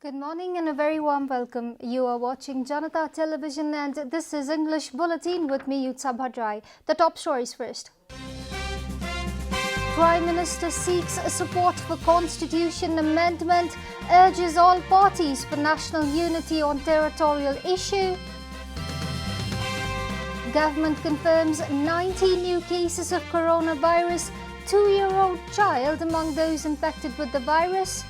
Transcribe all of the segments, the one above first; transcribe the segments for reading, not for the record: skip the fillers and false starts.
Good morning and a very warm welcome. You are watching JanataTelevision and this is English Bulletin with me, Yutsa Bhadrai. The top stories first. Prime Minister seeks support for Constitution Amendment, urges all parties for national unity on territorial issue. Government confirms 90 new cases of coronavirus, 2-year-old child among those infected with the virus.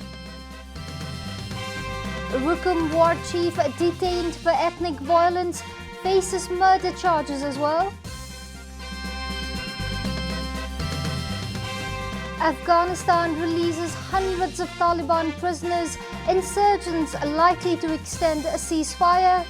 Rukum War Chief detained for ethnic violence, faces murder charges as well. Afghanistan releases hundreds of Taliban prisoners, insurgents likely to extend a ceasefire.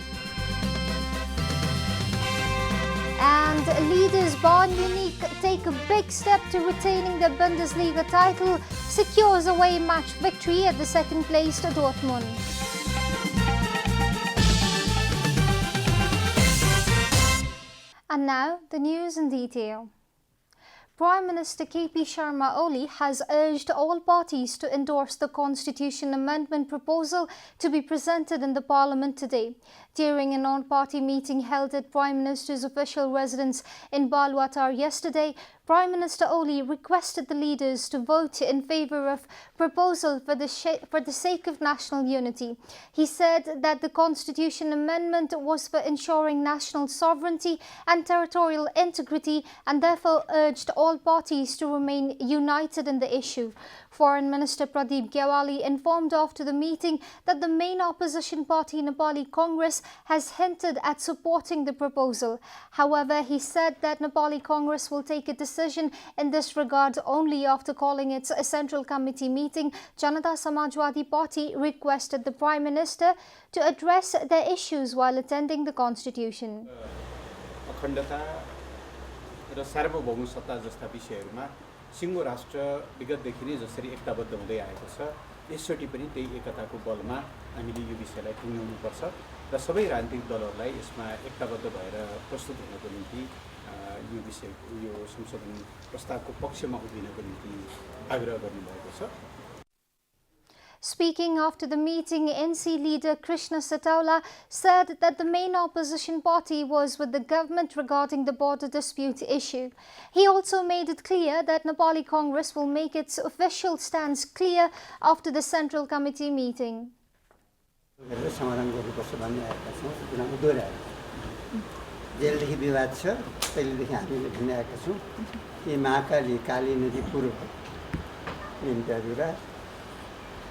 And leaders Bayern Munich take a big step to retaining their Bundesliga title, secures away match victory at the second placed Dortmund. And now, the news in detail. Prime Minister KP Sharma Oli has urged all parties to endorse the Constitution Amendment proposal to be presented in the Parliament today. During an all-party meeting held at Prime Minister's official residence in Balwatar yesterday, Prime Minister Oli requested the leaders to vote in favour of proposal for the sake of national unity. He said that the Constitution Amendment was for ensuring national sovereignty and territorial integrity and therefore urged all parties to remain united in the issue. Foreign Minister Pradeep Gyawali informed after the meeting that the main opposition party Nepali Congress has hinted at supporting the proposal. However, he said that Nepali Congress will take a decision in this regard only after calling its Central Committee meeting. Janata Samajwadi Party requested the Prime Minister to address their issues while attending the Constitution. सिङ्गो राष्ट्र विगतदेखि नै जसरी एकताबद्ध हुँदै आएको छ यसचोटि पनि त्यही एकताको बलमा हामीले यो विषयलाई टुङ्ग्याउनुपर्छ र सबै राजनीतिक दलहरूलाई यसमा एकताबद्ध भएर प्रस्तुत हुनको निम्ति यो विषय यो संशोधन प्रस्तावको पक्षमा उभिनको निम्ति आग्रह गर्नुभएको छ. Speaking after the meeting, NC leader Krishna Sataula said that the main opposition party was with the government regarding the border dispute issue. He also made it clear that Nepali Congress will make its official stance clear after the Central Committee meeting.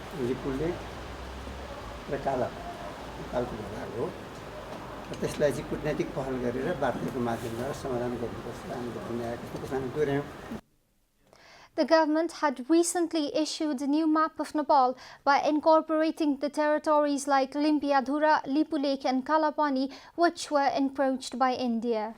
लिपुलले र कालको भाग हो त्यसलाई चाहिँ कूटनैतिक पहल गरेर वार्ताको माध्यमबाट समाधान गर्नुपर्छ हामीले भन्ने आएको छ त्यसमा दोहोर्यायौँ. The government had recently issued a new map of Nepal by incorporating the territories like Limpiadhura, Lipulek and Kalapani, which were encroached by India.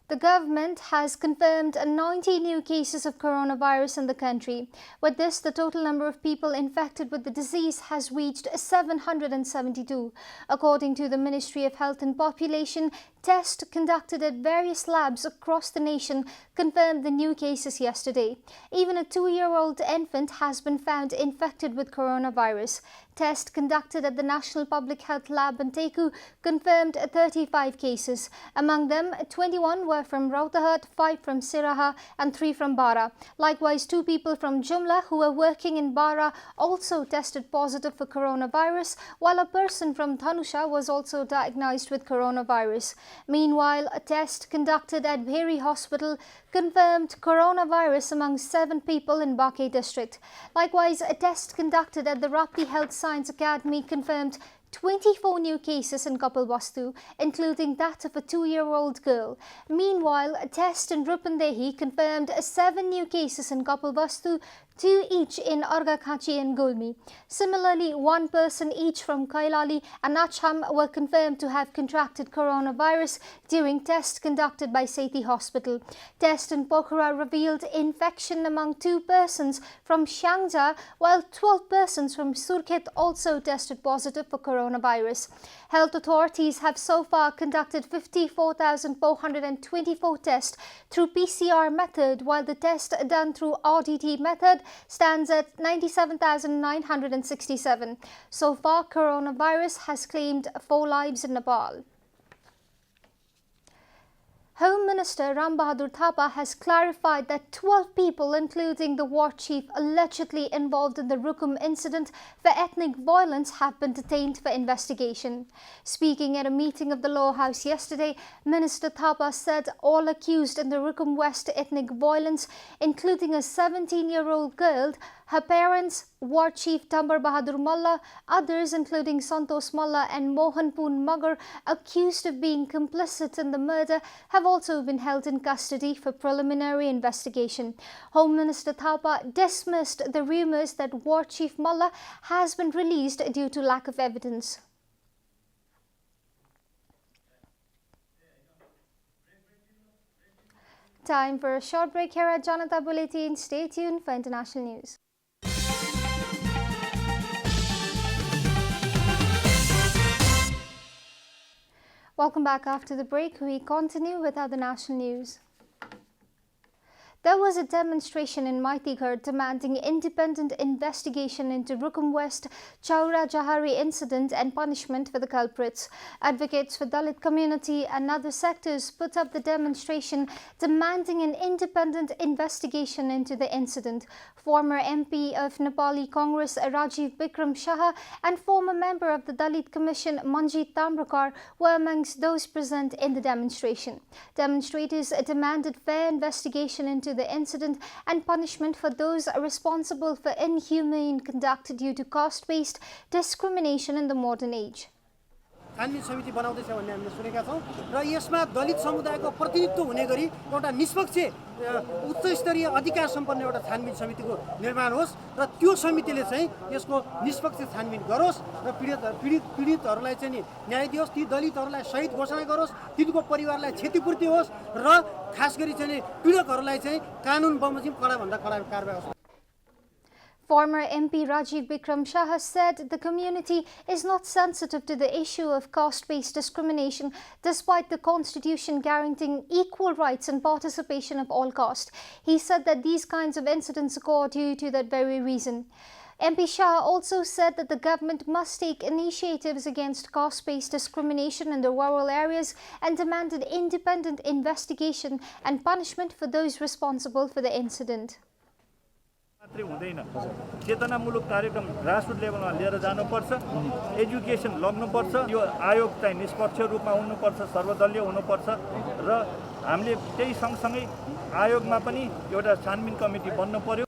The government has confirmed 90 new cases of coronavirus in the country. With this, the total number of people infected with the disease has reached 772. According to the Ministry of Health and Population, tests conducted at various labs across the nation confirmed the new cases yesterday. Even a 2-year-old infant has been found infected with coronavirus. Tests conducted at the National Public Health Lab in Teku confirmed 35 cases. Among them, 21 were from Rautahat, 5 from Siraha and 3 from Bara. Likewise, 2 people from Jumla who were working in Bara also tested positive for coronavirus, while a person from Thanusha was also diagnosed with coronavirus. Meanwhile, a test conducted at Bheri Hospital confirmed coronavirus among 7 people in Baque district. Likewise, a test conducted at the Rapti Health Science Academy confirmed 24 new cases in Kapilvastu, including that of a 2-year-old girl. Meanwhile, a test in Rupandehi confirmed 7 new cases in Kapilvastu, 2 each in Argakhachi and Gulmi. Similarly, 1 person each from Kailali and Acham were confirmed to have contracted coronavirus during tests conducted by Sethi Hospital. Test in Pokhara revealed infection among 2 persons from Shangja, while 12 persons from Surkhet also tested positive for coronavirus. Health authorities have so far conducted 54,424 tests through PCR method, while the test done through RDT method stands at 97,967. So far, coronavirus has claimed 4 lives in Nepal. Home Minister Ram Bahadur Thapa has clarified that 12 people, including the war chief allegedly involved in the Rukum incident for ethnic violence, have been detained for investigation. Speaking at a meeting of the Law House yesterday, Minister Thapa said all accused in the Rukum West ethnic violence, including a 17-year-old girl, her parents, War Chief Dambar Bahadur Malla, others including Santosh Malla and Mohanpun Magar, accused of being complicit in the murder, have also been held in custody for preliminary investigation. Home Minister Thapa dismissed the rumours that War Chief Malla has been released due to lack of evidence. Time for a short break here at Janata Bulletin. Stay tuned for international news. Welcome back after the break. We continue with other national news. There was a demonstration in Maitighar demanding independent investigation into Rukum West Chaura Jahari incident and punishment for the culprits. Advocates for Dalit community and other sectors put up the demonstration demanding an independent investigation into the incident. Former MP of Nepali Congress Rajiv Bikram Shah and former member of the Dalit Commission Manjit Tamrakar were amongst those present in the demonstration. Demonstrators demanded fair investigation into the incident and punishment for those responsible for inhumane conduct due to caste-based discrimination in the modern age. छानबिन समिति बनाउँदैछ भन्ने हामीले सुनेका छौं र यसमा दलित समुदायको प्रतिनिधित्व हुने गरी एउटा निष्पक्ष उच्च स्तरीय अधिकार सम्पन्न एउटा छानबिन समितिको निर्माण होस् र त्यो समितिले चाहिँ यसको निष्पक्ष छानबिन गरोस् र पीडितहरूलाई चाहिँ नि न्याय दियोस्, ती दलितहरूलाई शहीद घोषणा गरोस्, तिनको परिवारलाई क्षतिपूर्ति होस् र खास गरी चाहिँ नि पीडकहरूलाई चाहिँ कानुन बमोजिम कडा भन्दा कडा कारबाही होस्। Former MP Rajiv Bikram Shah said the community is not sensitive to the issue of caste-based discrimination despite the constitution guaranteeing equal rights and participation of all caste. He said that these kinds of incidents occur due to that very reason. MP Shah also said that the government must take initiatives against caste-based discrimination in the rural areas and demanded independent investigation and punishment for those responsible for the incident. मात्रै हुँदैन चेतनामूलक कार्यक्रम grassroot लेभलमा लिएर जानुपर्छ education लग्नुपर्छ यो आयोग चाहिँ निष्पक्ष रूपमा हुनुपर्छ सर्वदलीय हुनुपर्छ र हामीले त्यही सँगसँगै आयोगमा पनि एउटा छानबिन कमिटी बन्नु पर्यो।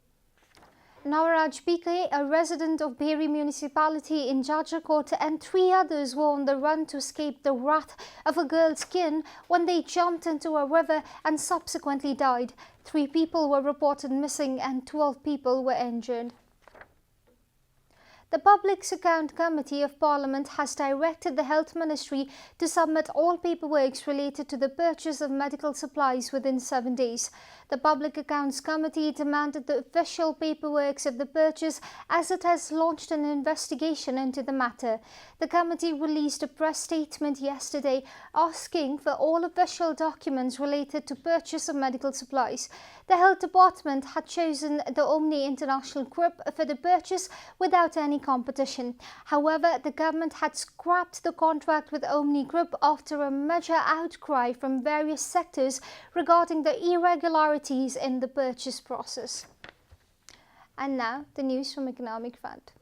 Nawaraj PK, a resident of Bheri municipality in Jajarkot, and 3 others were on the run to escape the wrath of a girl's kin when they jumped into a river and subsequently died. 3 people were reported missing and 12 people were injured. The Public Account Committee of Parliament has directed the Health Ministry to submit all paperwork related to the purchase of medical supplies within 7 days. The Public Accounts Committee demanded the official paperwork of the purchase as it has launched an investigation into the matter. The committee released a press statement yesterday asking for all official documents related to purchase of medical supplies. The Health Department had chosen the Omni International Group for the purchase without any competition. However, the government had scrapped the contract with Omni Group after a major outcry from various sectors regarding the irregularities in the purchase process. And now, the news from Economic Front.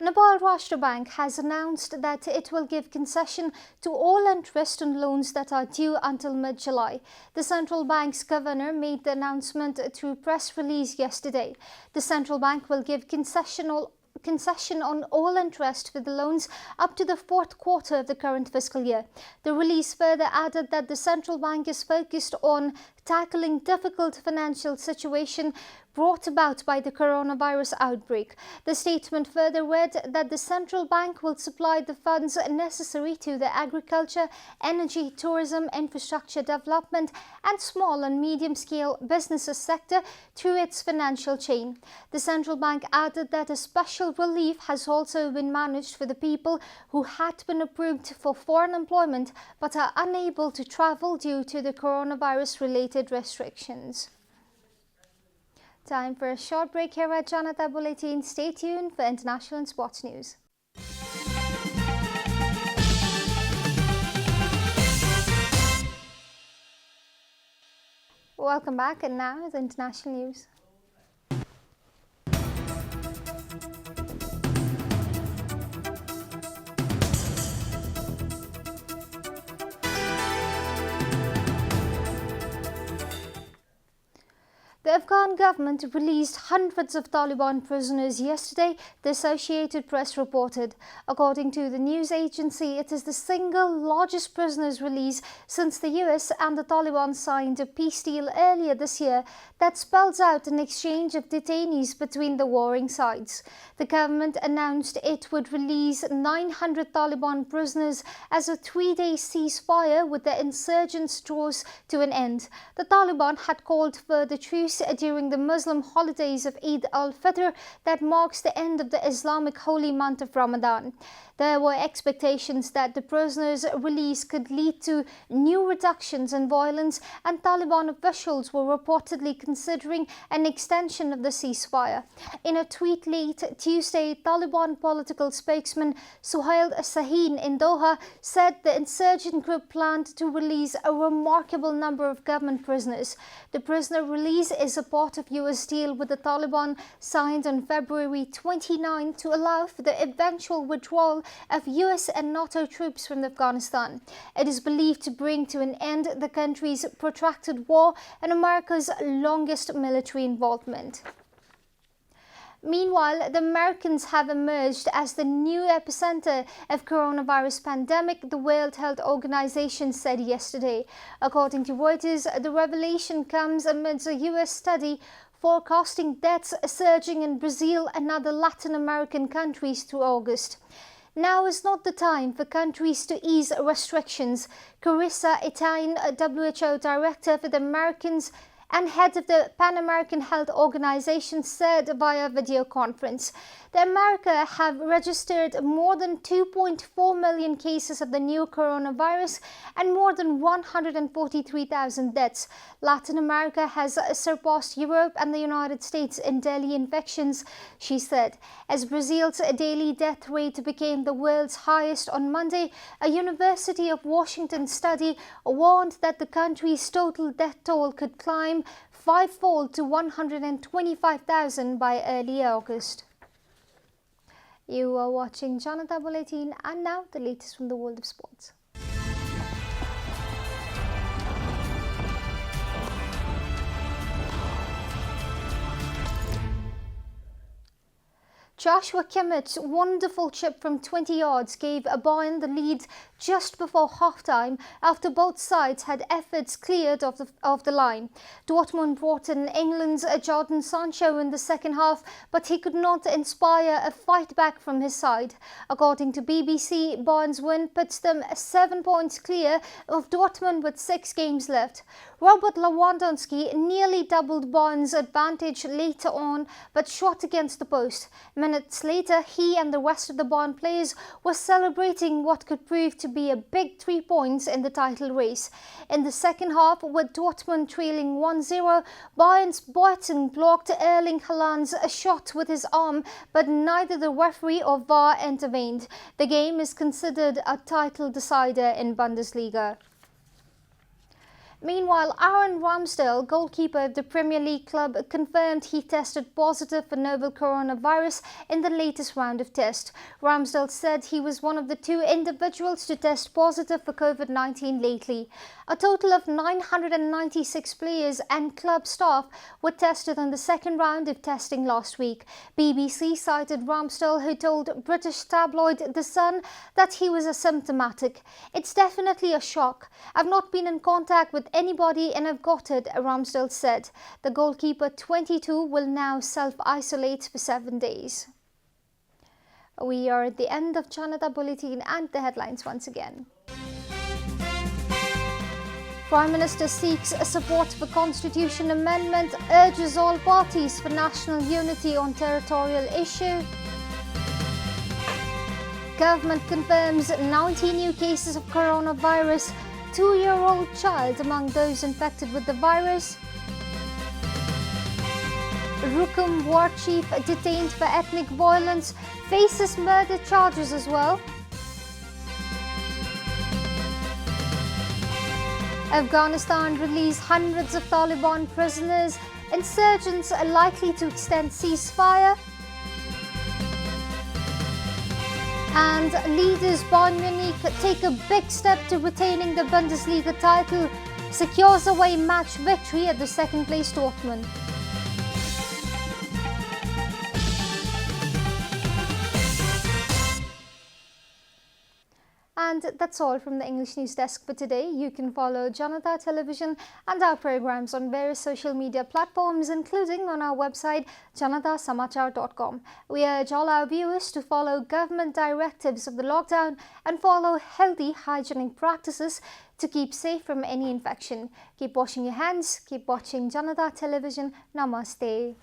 Nepal Rashtra Bank has announced that it will give concession to all interest on loans that are due until mid-July. The central bank's governor made the announcement through press release yesterday. The central bank will give concession on all interest for the loans up to the 4th quarter of the current fiscal year. The release further added that the central bank is focused on tackling difficult financial situation brought about by the coronavirus outbreak. The statement further read that the central bank will supply the funds necessary to the agriculture, energy, tourism, infrastructure development and small and medium-scale businesses sector through its financial chain. The central bank added that a special relief has also been managed for the people who had been approved for foreign employment but are unable to travel due to the coronavirus-related restrictions. Time for a short break here at Janata Bulletin. Stay tuned for international and sports news. Welcome back, and now the international news. The Afghan government released hundreds of Taliban prisoners yesterday, the Associated Press reported. According to the news agency, it is the single largest prisoners release since the US and the Taliban signed a peace deal earlier this year that spells out an exchange of detainees between the warring sides. The government announced it would release 900 Taliban prisoners as a 3-day ceasefire with the insurgents draws to an end. The Taliban had called for the truce during the Muslim holidays of Eid al-Fitr that marks the end of the Islamic holy month of Ramadan. There were expectations that the prisoners' release could lead to new reductions in violence, and Taliban officials were reportedly considering an extension of the ceasefire. In a tweet late Tuesday, Taliban political spokesman Suhail Sahin in Doha said the insurgent group planned to release a remarkable number of government prisoners. The prisoner release is a part of US deal with the Taliban signed on February 29 to allow for the eventual withdrawal of US and NATO troops from Afghanistan. It is believed to bring to an end the country's protracted war and America's longest military involvement. Meanwhile, the Americans have emerged as the new epicenter of coronavirus pandemic, the World Health Organization said yesterday. According to Reuters, the revelation comes amidst a US study forecasting deaths surging in Brazil and other Latin American countries through August. Now is not the time for countries to ease restrictions, Carissa Etain, WHO Director for the Americans and head of the Pan-American Health Organization, said via video conference. The America have registered more than 2.4 million cases of the new coronavirus and more than 143,000 deaths. Latin America has surpassed Europe and the United States in daily infections, she said. As Brazil's daily death rate became the world's highest on Monday, a University of Washington study warned that the country's total death toll could climb fivefold to 125,000 by early August. You are watching Janata Bulletin, and now the latest from the world of sports. Joshua Kimmitt's wonderful chip from 20 yards gave Bayern the lead just before halftime after both sides had efforts cleared of the line. Dortmund brought in England's Jadon Sancho in the second half, but he could not inspire a fight back from his side. According to BBC, Bayern's win puts them 7 points clear of Dortmund with 6 games left. Robert Lewandowski nearly doubled Bayern's advantage later on, but shot against the post. Minutes later, he and the rest of the Bayern players were celebrating what could prove to be a big 3 points in the title race. In the second half, with Dortmund trailing 1-0, Bayern's Boateng blocked Erling Haaland's shot with his arm, but neither the referee or VAR intervened. The game is considered a title decider in Bundesliga. Meanwhile, Aaron Ramsdale, goalkeeper of the Premier League club, confirmed he tested positive for novel coronavirus in the latest round of tests. Ramsdale said he was one of the 2 individuals to test positive for COVID-19 lately. A total of 996 players and club staff were tested in the second round of testing last week. BBC cited Ramsdale, who told British tabloid The Sun that he was asymptomatic. "It's definitely a shock. I've not been in contact with anybody and have got it, Ramsdale said. The goalkeeper, 22, will now self-isolate for 7 days. We are at the end of Janata Bulletin and the headlines once again. Prime Minister seeks support for Constitution Amendment, urges all parties for national unity on territorial issue. Government confirms 90 new cases of coronavirus, 2-year-old child among those infected with the virus. Rukum war chief detained for ethnic violence faces murder charges as well. Afghanistan released hundreds of Taliban prisoners. Insurgents are likely to extend ceasefire. And leaders Bayern Munich take a big step to retaining the Bundesliga title, secures away match victory at the second-place Dortmund. And that's all from the English News Desk for today. You can follow Janata Television and our programs on various social media platforms, including on our website JanataSamachar.com. We urge all our viewers to follow government directives of the lockdown and follow healthy hygienic practices to keep safe from any infection. Keep washing your hands, keep watching Janata Television. Namaste.